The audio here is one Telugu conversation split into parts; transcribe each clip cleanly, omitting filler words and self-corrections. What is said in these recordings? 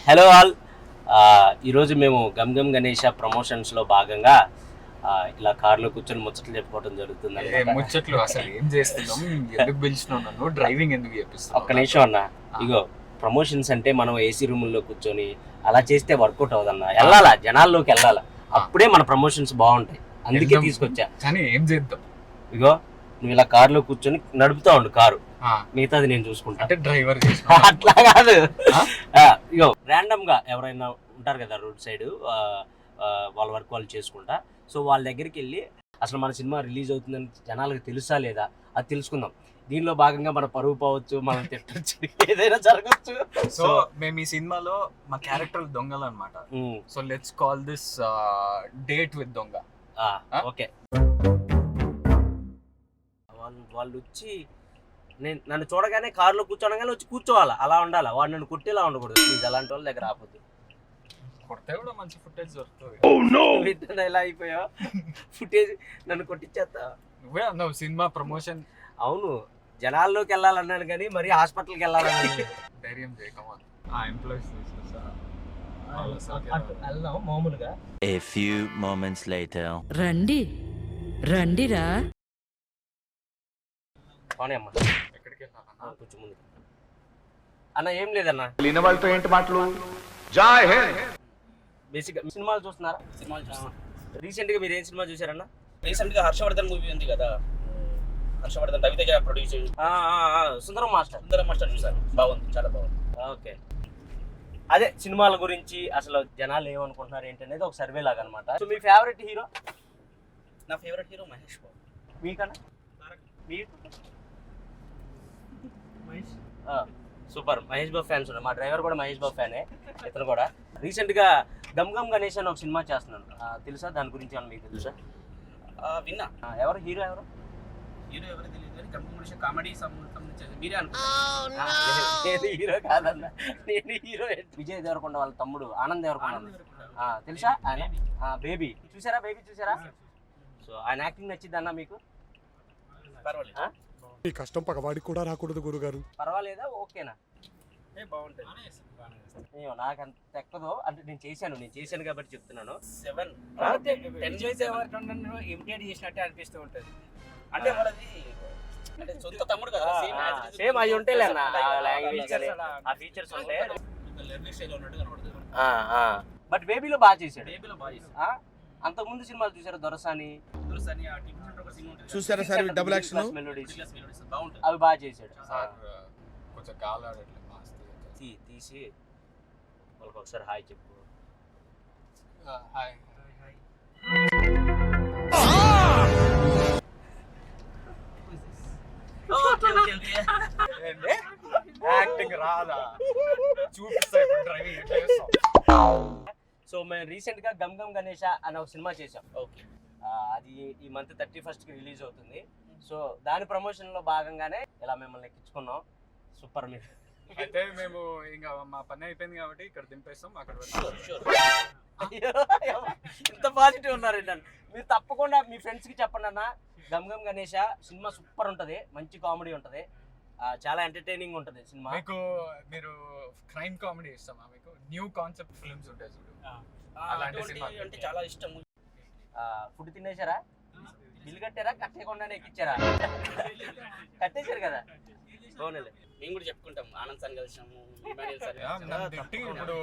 Hello all. ఈరోజు మేము గమ్ గమ్ గణేష ప్రమోషన్స్లో భాగంగా ఇలా కార్లో కూర్చొని ముచ్చట్లు చెప్పుకోవడం జరుగుతుంది. ముచ్చట్లు అసలు ఏం చేస్తున్నాం, ఎందుకు పిలిచినావు నన్ను, డ్రైవింగ్ ఎందుకు చేపిస్తున్నావు? ఒక్క నిమిషం అన్న. ఇగో ప్రమోషన్స్ అంటే మనం ఏసీ రూముల్లో కూర్చొని అలా చేస్తే వర్కౌట్ అవుదన్న. వెళ్ళాలా, జనాల్లోకి వెళ్ళాలా, అప్పుడే మన ప్రమోషన్స్ బాగుంటాయి. అందుకే తీసుకొచ్చా. కానీ ఏం చేద్దాం? ఇగో నువ్వు ఇలా కార్లో కూర్చొని నడుపుతా ఉండు కారు, మిగతాది నేను చూసుకుంటా. అంటే డ్రైవర్ అట్లా కాదు. ఇగో ర్యాండమ్ గా ఎవరైనా ఉంటారు కదా రోడ్ సైడ్, వాళ్ళ వర్క్ వాళ్ళు చేసుకుంటా. సో వాళ్ళ దగ్గరికి వెళ్ళి అసలు మన సినిమా రిలీజ్ అవుతుందని జనాలకు తెలుసా లేదా అది తెలుసుకుందాం. దీనిలో భాగంగా మన పరువు పోవచ్చు, మనం తిట్టచ్చు, ఏదైనా జరగచ్చు. సో మేము ఈ సినిమాలో మా క్యారెక్టర్ దొంగలు అనమాట. So let's call this date with దొంగ. ఓకే. వాళ్ళు వచ్చి నన్ను చూడగానే కారులో కూర్చోనగానే వచ్చి కూర్చోవాలా, అలా ఉండాలా. వాడు నన్ను కొట్టేలా ఉండకూడదు ప్లీజ్. అలాంటి వాళ్ళ దగ్గర ఆపొద్దు. కొడితే కూడా మంచి ఫుటేజ్ దొరుకుతుంది. ఎలా అయిపోయావు, ఫుటేజ్ నన్ను కొట్టించేస్తా. నువ్వే అన్నావు సినిమా ప్రమోషన్. అవును, జనాల్లోకి వెళ్ళాలన్నాను కానీ మరి హాస్పిటల్కి వెళ్ళాలన్నాను. ధైర్యం చేయకమా ఆ ఎంప్లాయీస్ వెళ్దాం మామూలుగా. A few moments later. రండి రండిరా. అమ్మా ఎక్కడికి వెళ్ళాలన్నా? కొంచెం ముందు అన్న. ఏం లేదన్నా, వాళ్ళతో ఏంటి మాటలు? జై హింద్. బేసిక్గా సినిమాలు చూస్తున్నారా? సినిమాలు చూస్తున్నా. రీసెంట్ గా మీరు ఏం సినిమా చూసారన్నా? రీసెంట్ గా హర్షవర్ధన్ మూవీ ఉంది కదా, హర్షవర్ధన్ రవితేజ ప్రొడ్యూస్ సుందరం మాస్టర్. సుందరం మాస్టర్ చూసాను, బాగుంది, చాలా బాగుంది. ఓకే, అదే సినిమాల గురించి అసలు జనాలు ఏమనుకుంటున్నారు ఏంటనేది ఒక సర్వే లాగా అనమాట. సో మీ ఫేవరెట్ హీరో? నా ఫేవరెట్ హీరో మహేష్ బాబు. మీకన్నా? సూపర్, మహేష్ బాబు ఫ్యాన్స్ ఉన్నారు. మా డ్రైవర్ కూడా మహేష్ బాబు ఫ్యానే, ఇతను కూడా. రీసెంట్ గా గమ్ గమ్ గణేష్ అని ఒక సినిమా చేస్తున్నాను, తెలుసా? దాని గురించి ఏమన్నా మీకు తెలుసా? విన్నా. ఎవరు హీరో? ఎవరు హీరో ఎవరో తెలియదు కానీ గమ్ కామెడీ సంబంధించి మీరే నేను హీరో కాదన్నా, నేను హీరో. విజయ్ దేవరకొండ వాళ్ళ తమ్ముడు ఆనంద్ దేవరకొండ, తెలుసా? ఆయన బేబీ చూసారా? బేబీ చూసారా? సో ఆయన యాక్టింగ్ నచ్చింది అన్న మీకు? పర్వాలేదు. ఈ కష్టం పగవాడికి కూడా రాకూడదు గురుగారు. పర్వాలేదా? ఓకేనా? బాగుంటుంది. నాకు అంత ఎక్కదో అంటే నేను చేశాను కాబట్టి చెప్తున్నాను. 7 ఇమిటేట్ చేసినట్టే అనిపిస్తూ ఉంటుంది. అంటే వాళ్ళది అంటే సొంత తమ్ముడు కదా, సేమ్ అవి ఉంటాయి అన్న, లాంగ్వేజ్ కానీ ఆ ఫీచర్స్ ఉంటాయి. లెర్నింగ్ స్టైల్ ఉన్నట్టు కనబడుతుంది. బట్ బేబీలో బాగా చేశాడు. బేబీలో బాగా చేశాడు. అంతకు ముందు సినిమాలు చూసారు? దొరసాని చూసారా సార్ డబుల్ యాక్షన్ మెలోడీస్, బాగుంటుంది. అవి బాగా చేశాడు. కొంచెం గాలాడట్లేదు తీసి వాళ్ళకి ఒకసారి హాయ్ చెప్పు. హాయ్. యాక్టింగ్ రాదా? చూపిస్తా డ్రైవింగ్ ఎట్లా చేస్తాం. సో మేము రీసెంట్ గా గమ్ గమ్ గణేష అనే ఒక సినిమా చేసాం. ఓకే, అది ఈ మంత్ 31st కి రిలీజ్ అవుతుంది. సో దాని ప్రమోషన్ లో భాగంగానే ఇలా మిమ్మల్ని ఎక్కించుకున్నాం. సూపర్. మీరు అయితే మేము ఇంకా మా పని అయిపోయింది కాబట్టి ఇక్కడ దింపేస్తాం. అక్కడ ఇంత పాజిటివ్ ఉన్నారు ఏంటంటే మీరు. తప్పకుండా మీ ఫ్రెండ్స్ కి చెప్పండి అన్న, గమ్ గమ్ గణేష సినిమా సూపర్ ఉంటది, మంచి కామెడీ ఉంటది, చాలా ఎంటర్టైనింగ్ ఉంటది సినిమా. మీకు మీరు క్రైమ్ కామెడీ ఇస్తామా? మీకు న్యూ కాన్సెప్ట్ ఫిల్మ్స్ ఉంటాయి చూడు, అలాంటి సినిమా అంటే చాలా ఇష్టం. ఫుడ్ తినేశారా? బిల్లు కట్టారా? కట్టేయకుండానే ఎక్కించారా? కట్టేశారు కదా. బాగుంది. మేము కూడా చెప్పుకుంటాం, ఆనంద్ సార్ కలిసినాము, ఇప్పుడు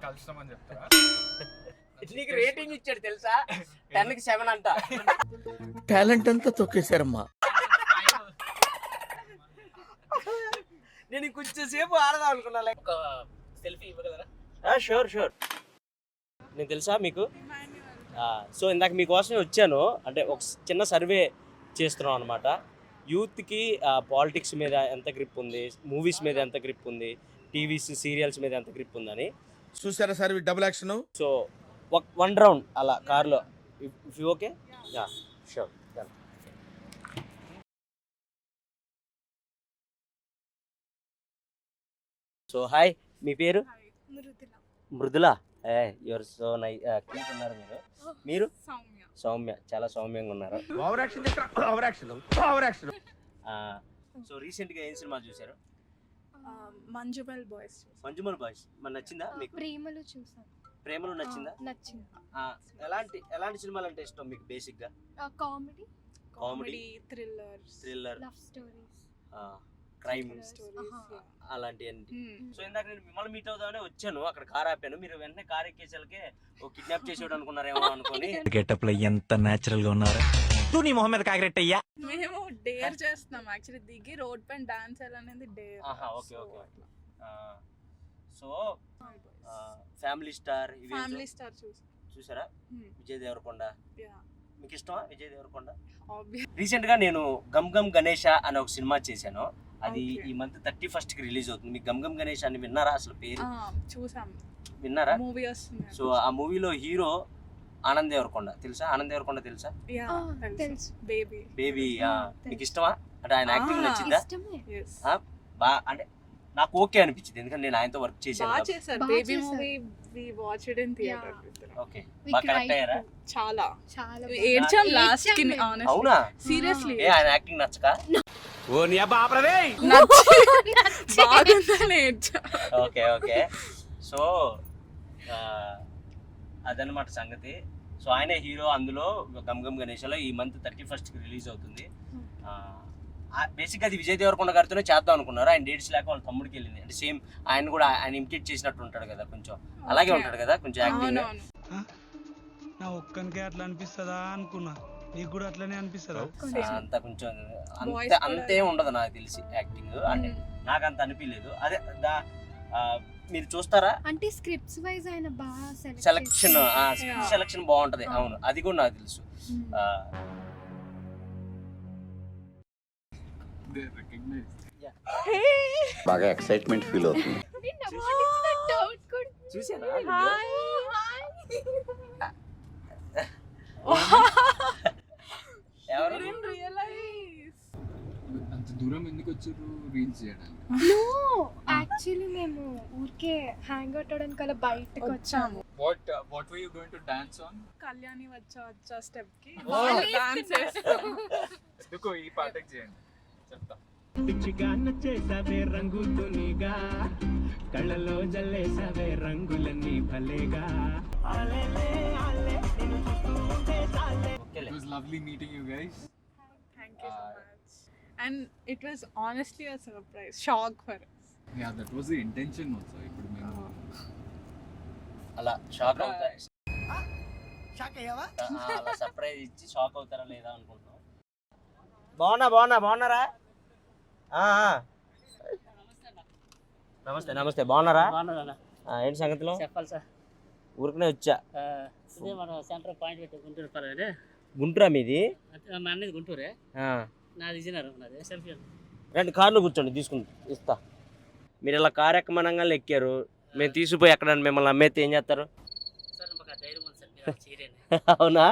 కలుస్తామని చెప్తారా? నీకు రేటింగ్ ఇచ్చాడు తెలుసా? 10కి 7 అంట. టాలెంట్ అంతా తొక్కేశారమ్మా. నేను కొంచెం సేపు ఆడదాం అనుకున్నా. ఒక సెల్ఫీ ఇవ్వగలరా? షూర్. నేను తెలుసా మీకు? సో ఇందాక మీకోసమే వచ్చాను. అంటే ఒక చిన్న సర్వే చేస్తున్నాం అనమాట. యూత్కి పాలిటిక్స్ మీద ఎంత గ్రిప్ ఉంది, మూవీస్ మీద ఎంత గ్రిప్ ఉంది, టీవీస్ సీరియల్స్ మీద ఎంత గ్రిప్ ఉందని. చూసారా sir double action? So 1 round అలా కార్లో, if you okay? Sure. So hi, మీ పేరు? Mridula. Your so nice, cute ఉన్నారు మీరు. మీరు? సౌమ్య, చాలా సౌమ్యంగా ఉన్నారు. Over action. సో రీసెంట్ గా ఏం సినిమా చూసారు? మంజుమల్ బాయ్స్ మంజుమల్ బాయ్స్ మరి నచ్చిందా మీకు? ప్రేమలు చూసాను. ప్రేమలో నచ్చిందా? నచ్చింది. ఎలాంటి సినిమాలు అంటే ఇష్టం మీకు బేసిక్ గా? Comedy, comedy, thrillers, thriller, love stories, crime stories. అలాంటివన్నీ. సో ఇందాక నేను మిమ్మల్ని మీట్ అవుదామని వచ్చాను, అక్కడ కార్ ఆపాను, మీరు వెంటనే కార్ ఎక్కేసరికి ఓ కిడ్నాప్ చేసేవాడు అనుకున్నారేమో అనుకొని. గెటప్ లో ఎంత నేచురల్ గా ఉన్నారా నువ్వు నీ మొహం మీద కాకిరెట్టయ్యా. మేము డేర్ చేస్తున్నాం యాక్చువల్లీ, దిగి రోడ్ పైన డాన్స్ చేయాలనేది dare. Okay okay. So family star family star చూసారా? విజయ్ దేవరకొండ మీకు ఇష్టమా? విజయ్ దేవరకొండ. ఆబ్వియస్. రీసెంట్ గా నేను గమ్ గమ్ గణేష అనే ఒక సినిమా చేశాను, అది ఈ మంత్ 31st కి రిలీజ్ అవుతుంది. మీకు గమ్ గమ్ గణేష్ అని విన్నారా? అసలు పేరు చూసాం, విన్నారా? మూవీ వస్తుంది. సో ఆ మూవీలో హీరో ఆనంద్ దేవరకొండ. తెలుసా? ఆనంద్ దేవరకొండ తెలుసా? తెలుసు. బేబీ. బేబీ మీకు ఇష్టమా? అంటే ఆయన యాక్టింగ్ నచ్చిందా? అంటే నాకు ఓకే అనిపించింది, ఎందుకంటే నేను ఆయనతో వర్క్ చేశాను. బాగా చేశారు. Baby movie we watched in theatre. Okay, బాగా కరెక్ట్ అయ్యారా? చాలా చాలా ఏడ్చాం లాస్ట్ కి. ఆనెస్ట్లీ, అవునా? సీరియస్లీ ఆయన యాక్టింగ్ నచ్చక? ఓ నీ అబ్బా ఆపరదే. బాగుందని ఏడ్చా. Okay okay. సో అదనమాట సంగతి. సో ఆయనే హీరో అందులో గమ్ గమ్ గణేష్లో. ఈ మంత్ 31st కి రిలీజ్ అవుతుంది. బేసిక్గా అది విజయ్ దేవరకొండ గారితోనే చేద్దాం అనుకున్నారు, ఆయన డేట్స్ లేక వాళ్ళ తమ్ముడికి వెళ్ళింది. అంటే సేమ్ ఆయన కూడా ఆయన ఇమిటేట్ చేసినట్టు ఉంటాడు కదా, కొంచెం అలాగే ఉంటాడు కదా కొంచెం యాక్టింగ్. నా ఒక్కనికే అట్లా అనిపిస్తుందా అనుకున్నా, నీకు కూడా అట్లనే అనిపిస్తుందా? అంత కొంచెం అంతే ఉండదు నాకు తెలిసి యాక్టింగ్, అంటే నాకు అంత అనిపించలేదు. అదే మీరు చూస్తారా అంటే స్క్రిప్ట్స్ వైజ్ ఆయన బాగా సెలక్షన్ బాగుంటది. అవును, అది కూడా నాకు తెలుసు. బాగా ఎక్సైట్మెంట్ ఫీల్ అవుతుంది. అంత దూరం ఎందుకు వచ్చారు రీల్స్ చేయడానికి? యాక్చువల్లీ మేము ఊరికే హ్యాంగ్ అవుట్ అవడానికి అలా బయటకు వచ్చాము. What were you going to dance on? Kalyani వచ్చా స్టెప్ కి డాన్స్ చేస్తాం. ఎందుకో ఈ పాటకి చేయండి చెప్తా. పిచ్చిగా నచ్చేసావే రంగుతునిగా, కళ్ళలో జల్లేసావే రంగులన్నీ భలేగా. It was lovely meeting you guys. Thank you so much. And it was honestly a surprise, shock for us. Yeah, that was the intention also. ఇప్పుడు మేము అలా షాక్ అవుతారా? అలా సర్ప్రైజ్ ఇచ్చి షాక్ అవుతారా లేదా అనుకుంటున్నాం. బాగున్నారా? నమస్తే నమస్తే. బాగున్నారా? ఏంటి సంగతిలో? చెప్పాలి సార్. ఊరికనే వచ్చా. ఇదే మన సెంటర్ పాయింట్ పెట్టి గుంటూరు పర్వాలేదు. గుంటూరా మీది? మా అన్నది గుంటూరే, నాది విజయనగరం. నాది సెల్ఫీ. రండి కార్లో కూర్చోండి, తీసుకుంటా ఇస్తా. మీరు ఇలా కారు ఎక్కమనంగా ఎక్కారు, మేము తీసుకుపోయి ఎక్కడ మిమ్మల్ని అమ్మేస్తే ఏం చేస్తారు? సార్ మాకు ధైర్యం ఉంది సార్, మీరు చేయలేండి. అవునా?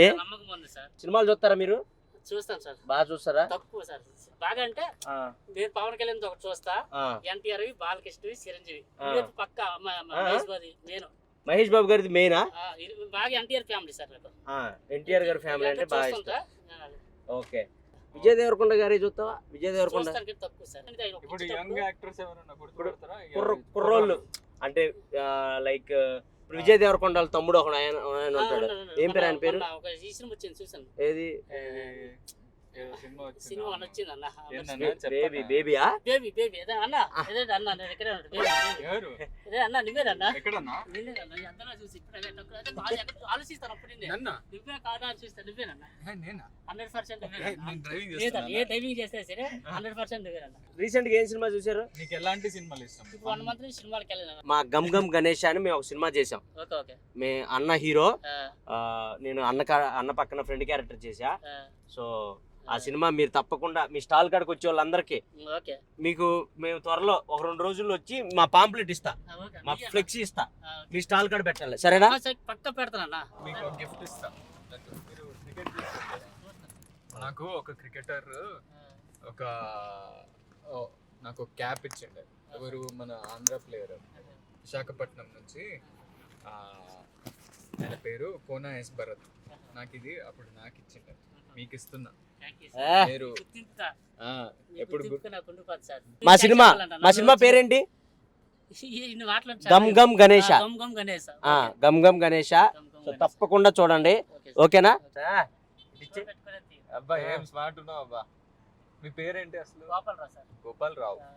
ఏ నమ్మకం ఉంది సార్. సినిమాలు చూస్తారా మీరు? చూస్తాను సార్. బాగా చూస్తారా? తక్కువ సార్. బాగా అంటే నేను పవన్ కళ్యాణ్ ఒకటి చూస్తా, ఎన్టీఆర్, బాలకృష్ణ, చిరంజీవి, పక్క మహేష్ బాబు గారిది మెయినా? బాగా ఎన్టీఆర్ ఫ్యామిలీ సార్. ఎన్టీఆర్ గారి ఫ్యామిలీ అంటే బాగా ఇష్టం. ఓకే. విజయ్ దేవరకొండ గారి చూస్తావా? విజయ్ దేవరకొండ తక్కువ సార్. ఇప్పుడు యంగ్ యాక్టర్స్ ఎవరైనా కుర్రోళ్ళు అంటే లైక్ విజయ్ దేవరకొండ తమ్ముడు ఒక ఆయన ఉంటాడు, ఏం పేరు ఆయన పేరు? ఏది సినిమా వచ్చింది అన్న, బేబీ అన్న నువ్వేనన్నా చూసి ఆలోచిస్తాను. అప్పుడు నువ్వే కాదా అని చూస్తా, నువ్వేనన్నా 100%. ఏ డ్రైవింగ్ చేస్తే సరే 100% నువ్వేనన్నా. రీసెంట్ గా ఏం సినిమా చూసారు? నీకు ఎలాంటి సినిమాలు ఇష్టం? 1 month నుంచి సినిమాలకి వెళ్ళాను. మా గమ్ గమ్ గణేష్ అని మేము ఒక సినిమా చేసాం. మే అన్న హీరో, నేను అన్న పక్కన ఫ్రెండ్ క్యారెక్టర్ చేసా. సో ఆ సినిమా మీరు తప్పకుండా మీ స్టాల్ కాడికి వచ్చే వాళ్ళందరికీ మీకు మేము త్వరలో 1-2 రోజుల్లో వచ్చి మా పాంప్లెట్ ఇస్తా, మా ఫ్లెక్సీ ఇస్తా, మీ స్టాల్ కాడ పెట్టాలి, సరేనా? పక్క పెడతానన్నా. మీకు ఒక గిఫ్ట్ ఇస్తా. మీరు క్రికెట్ నాకు ఒక క్రికెటర్ నాకు క్యాప్ ఇచ్చిండే. ఎవరు? మన ఆంధ్ర ప్లేయర్, విశాఖపట్నం నుంచి. ఆయన పేరు కోనా ఎస్ భరత్. నాకు ఇది అప్పుడు నాకు ఇచ్చిండే. మీకు ఇస్తున్నా. Thank you, A, sir. మీరు గుర్తింపుతా. ఆ, మీ ఎప్పుడు గుర్తింపుకు నాకు ఉండిపోదు, sir. మా Thanks సినిమా చెప్పాలంట. మా సినిమా నన్ను పేరేంటి? ఇన్ని మాటలు గమ్ గమ్ గణేష. గమ్ గమ్ గణేష్. గమ్ గమ్ గణేష. గమ్ గమ్ సో గణేష్. తప్పకుండా చూడండి. Okay, sir. ఓకేనా? పెట్టుకునేది. అబ్బా ఏం స్మార్ట్ ఉన్నావు అబ్బా. మీ పేరేంటి అసలు? గోపాలరావు, sir. గోపాల్ రావు. ఆ,